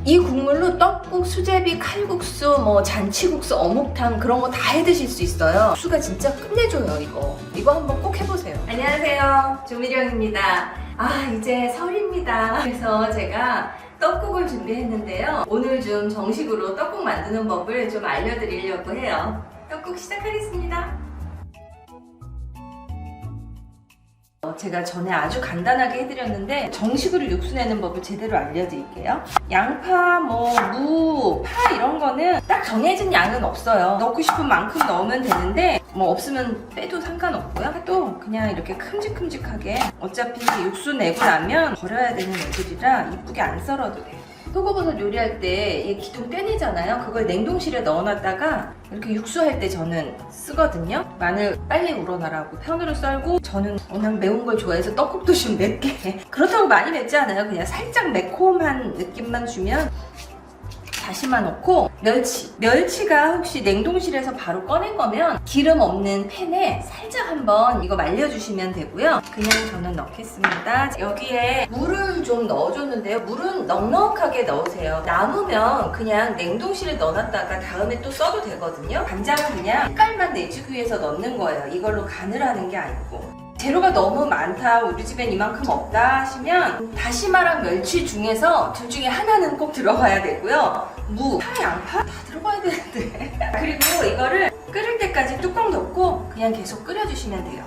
이 국물로 떡국, 수제비, 칼국수, 뭐 잔치국수, 어묵탕 그런 거 다 해 드실 수 있어요. 국수가 진짜 끝내줘요, 이거. 이거 한번 꼭 해보세요. 안녕하세요. 조미령입니다. 이제 설입니다. 그래서 제가 떡국을 준비했는데요. 오늘 좀 정식으로 떡국 만드는 법을 좀 알려드리려고 해요. 떡국 시작하겠습니다. 제가 전에 아주 간단하게 해드렸는데 정식으로 육수 내는 법을 제대로 알려드릴게요. 양파, 무, 파 이런 거는 딱 정해진 양은 없어요. 넣고 싶은 만큼 넣으면 되는데 없으면 빼도 상관없고요. 파도 그냥 이렇게 큼직큼직하게, 어차피 육수 내고 나면 버려야 되는 애들이라 이쁘게 안 썰어도 돼요. 표고버섯 요리할 때 얘 기둥 떼내잖아요. 그걸 냉동실에 넣어놨다가 이렇게 육수할 때 저는 쓰거든요. 마늘 빨리 우러나라고 편으로 썰고, 저는 워낙 매운 걸 좋아해서 떡국도 좀 맵게, 그렇다고 많이 맵지 않아요. 그냥 살짝 매콤한 느낌만 주면. 다시마 넣고, 멸치가 혹시 냉동실에서 바로 꺼낸 거면 기름 없는 팬에 살짝 한번 이거 말려주시면 되고요. 그냥 저는 넣겠습니다. 여기에 물을 좀 넣어줬는데요. 물은 넉넉하게 넣으세요. 남으면 그냥 냉동실에 넣어놨다가 다음에 또 써도 되거든요. 간장은 그냥 색깔만 내주기 위해서 넣는 거예요. 이걸로 간을 하는 게 아니고. 재료가 너무 많다, 우리 집엔 이만큼 없다 하시면 다시마랑 멸치 중에서 둘 중에 하나는 꼭 들어가야 되고요. 무, 파, 양파 다 들어가야 되는데. 그리고 이거를 끓을 때까지 뚜껑 덮고 그냥 계속 끓여주시면 돼요.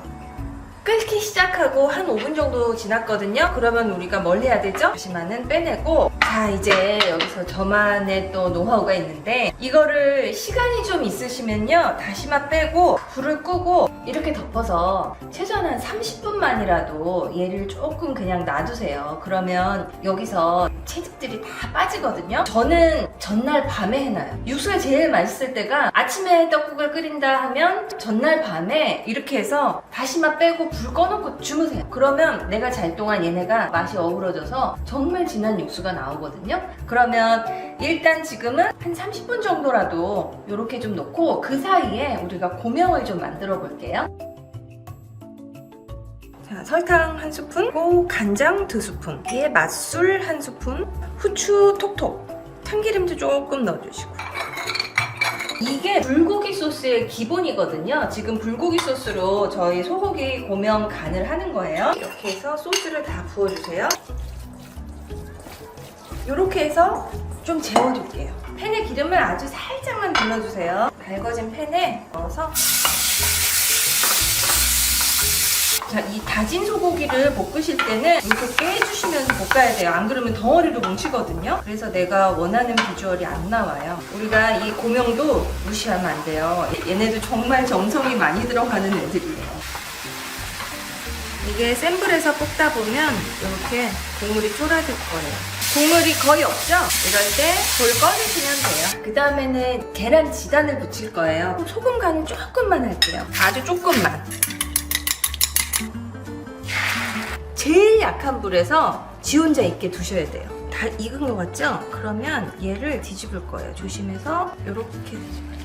끓기 시작하고 한 5분 정도 지났거든요. 그러면 우리가 뭘 해야 되죠? 다시마는 빼내고, 자, 이제 여기서 저만의 또 노하우가 있는데, 이거를 시간이 좀 있으시면요, 다시마 빼고 불을 끄고 이렇게 덮어서 최소한 한 30분만이라도 얘를 조금 그냥 놔두세요. 그러면 여기서 채즙들이 다 빠지거든요. 저는 전날 밤에 해놔요. 육수가 제일 맛있을 때가 아침에 떡국을 끓인다 하면 전날 밤에 이렇게 해서 다시마 빼고 불 꺼놓고 주무세요. 그러면 내가 잘 동안 얘네가 맛이 어우러져서 정말 진한 육수가 나오거든요. 그러면 일단 지금은 한 30분 정도라도 이렇게 좀 놓고, 그 사이에 우리가 고명을 좀 만들어 볼게요. 자, 설탕 1스푼, 그리고 간장 2스푼, 뒤에 맛술 1스푼, 후추 톡톡, 참기름도 조금 넣어주시고. 이게 불고기 소스의 기본이거든요. 지금 불고기 소스로 저희 소고기 고명 간을 하는 거예요. 이렇게 해서 소스를 다 부어주세요. 이렇게 해서 좀 재워둘게요. 팬에 기름을 아주 살짝만 둘러주세요. 달궈진 팬에 넣어서, 자, 이 다진 소고기를 볶으실 때는 이렇게 깨주시면서 볶아야 돼요. 안 그러면 덩어리로 뭉치거든요. 그래서 내가 원하는 비주얼이 안 나와요. 우리가 이 고명도 무시하면 안 돼요. 얘네도 정말 정성이 많이 들어가는 애들이에요. 이게 센 불에서 볶다 보면 이렇게 국물이 쫄아들 거예요. 국물이 거의 없죠? 이럴 때 불 꺼내시면 돼요. 그 다음에는 계란 지단을 부칠 거예요. 소금 간을 조금만 할게요. 아주 조금만. 제일 약한 불에서 지 혼자 있게 두셔야 돼요. 다 익은 것 같죠? 그러면 얘를 뒤집을 거예요. 조심해서 이렇게 뒤집어요.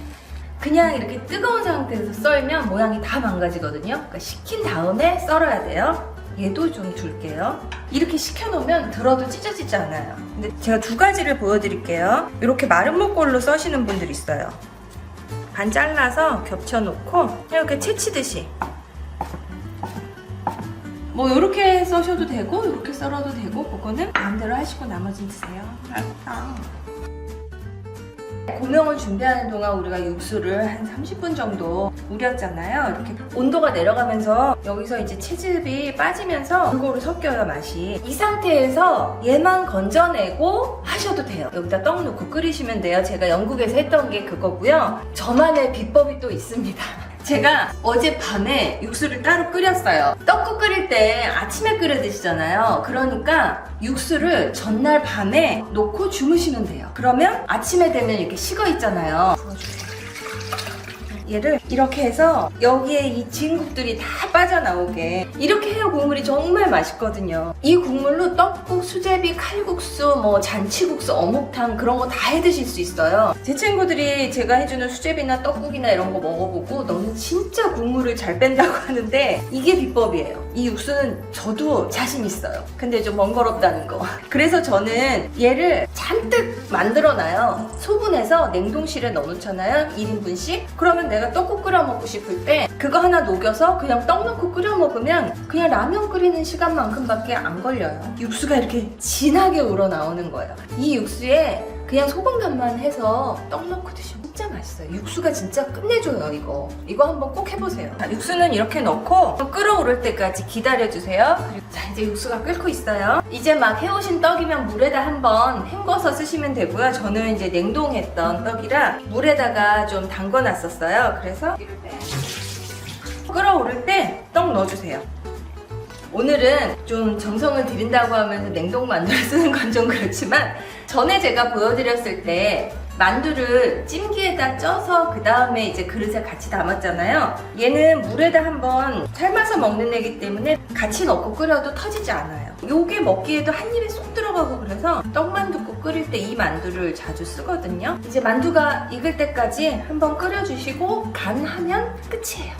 그냥 이렇게 뜨거운 상태에서 썰면 모양이 다 망가지거든요. 그러니까 식힌 다음에 썰어야 돼요. 얘도 좀 둘게요. 이렇게 식혀놓으면 들어도 찢어지지 않아요. 근데 제가 두 가지를 보여드릴게요. 이렇게 마른 목골로 써시는 분들 있어요. 반 잘라서 겹쳐놓고 이렇게 채치듯이, 이렇게 써셔도 되고 이렇게 썰어도 되고, 그거는 마음대로 하시고 나머지는 드세요. 고명을 준비하는 동안 우리가 육수를 한 30분 정도 우렸잖아요. 이렇게 온도가 내려가면서 여기서 이제 채즙이 빠지면서 골고루 섞여요, 맛이. 이 상태에서 얘만 건져내고 하셔도 돼요. 여기다 떡 넣고 끓이시면 돼요. 제가 영국에서 했던 게 그거고요. 저만의 비법이 또 있습니다. 제가 어젯밤에 육수를 따로 끓였어요. 떡국 끓일 때 아침에 끓여 드시잖아요. 그러니까 육수를 전날 밤에 놓고 주무시면 돼요. 그러면 아침에 되면 이렇게 식어 있잖아요. 얘를 이렇게 해서 여기에 이 진국들이 다 빠져나오게 이렇게 해야 국물이 정말 맛있거든요. 이 국물로 떡국, 수제비, 칼국수, 잔치국수, 어묵탕 그런 거 다 해 드실 수 있어요. 제 친구들이 제가 해주는 수제비나 떡국이나 이런 거 먹어보고 너는 진짜 국물을 잘 뺀다고 하는데 이게 비법이에요. 이 육수는 저도 자신 있어요. 근데 좀 번거롭다는 거. 그래서 저는 얘를 잔뜩 만들어놔요. 소분해서 냉동실에 넣어놓잖아요. 1인분씩. 그러면 내가 떡국 끓여 먹고 싶을 때 그거 하나 녹여서 그냥 떡 넣고 끓여 먹으면 그냥 라면 끓이는 시간만큼밖에 안 걸려요. 육수가 이렇게 진하게 우러나오는 거예요. 이 육수에 그냥 소금간만 해서 떡 넣고 드시면 진짜 맛있어요. 육수가 진짜 끝내줘요. 이거 한번 꼭 해보세요. 자, 육수는 이렇게 넣고 끓어오를 때까지 기다려주세요. 그리고 자, 이제 육수가 끓고 있어요. 이제 막 해오신 떡이면 물에다 한번 헹궈서 쓰시면 되고요. 저는 이제 냉동했던 떡이라 물에다가 좀 담궈놨었어요. 그래서 이럴 때 끓어오를 때 떡 넣어주세요. 오늘은 좀 정성을 들인다고 하면서 냉동 만두를 쓰는 건 좀 그렇지만 전에 제가 보여드렸을 때 만두를 찜기에다 쪄서 그 다음에 이제 그릇에 같이 담았잖아요. 얘는 물에다 한번 삶아서 먹는 애기 때문에 같이 넣고 끓여도 터지지 않아요. 요게 먹기에도 한 입에 쏙 들어가고 그래서 떡만둣국 끓일 때 이 만두를 자주 쓰거든요. 이제 만두가 익을 때까지 한번 끓여주시고 간하면 끝이에요.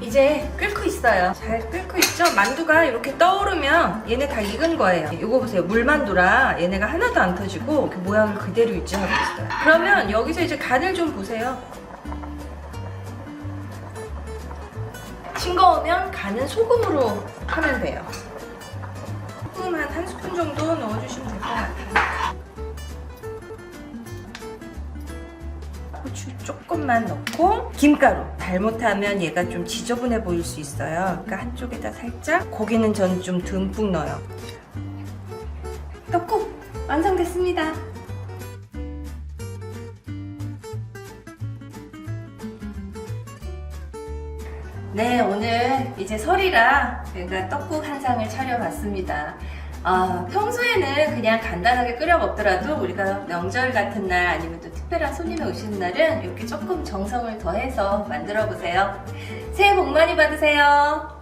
이제 끓고 있어요. 잘 끓고 있죠? 만두가 이렇게 떠오르면 얘네 다 익은 거예요. 이거 보세요. 물만두라 얘네가 하나도 안 터지고 그 모양을 그대로 유지하고 있어요. 그러면 여기서 이제 간을 좀 보세요. 싱거우면 간은 소금으로 하면 돼요. 소금 한 스푼 정도 넣어주시면 될 것 같아요. 고추 조금만 넣고 김가루. 잘못하면 얘가 좀 지저분해 보일 수 있어요. 그러니까 한쪽에다 살짝. 고기는 전 좀 듬뿍 넣어요. 떡국 완성됐습니다. 네, 오늘 이제 설이라 제가 떡국 한 상을 차려봤습니다. 평소에는 그냥 간단하게 끓여 먹더라도 우리가 명절 같은 날 아니면 또 특별한 손님이 오시는 날은 이렇게 조금 정성을 더해서 만들어 보세요. 새해 복 많이 받으세요.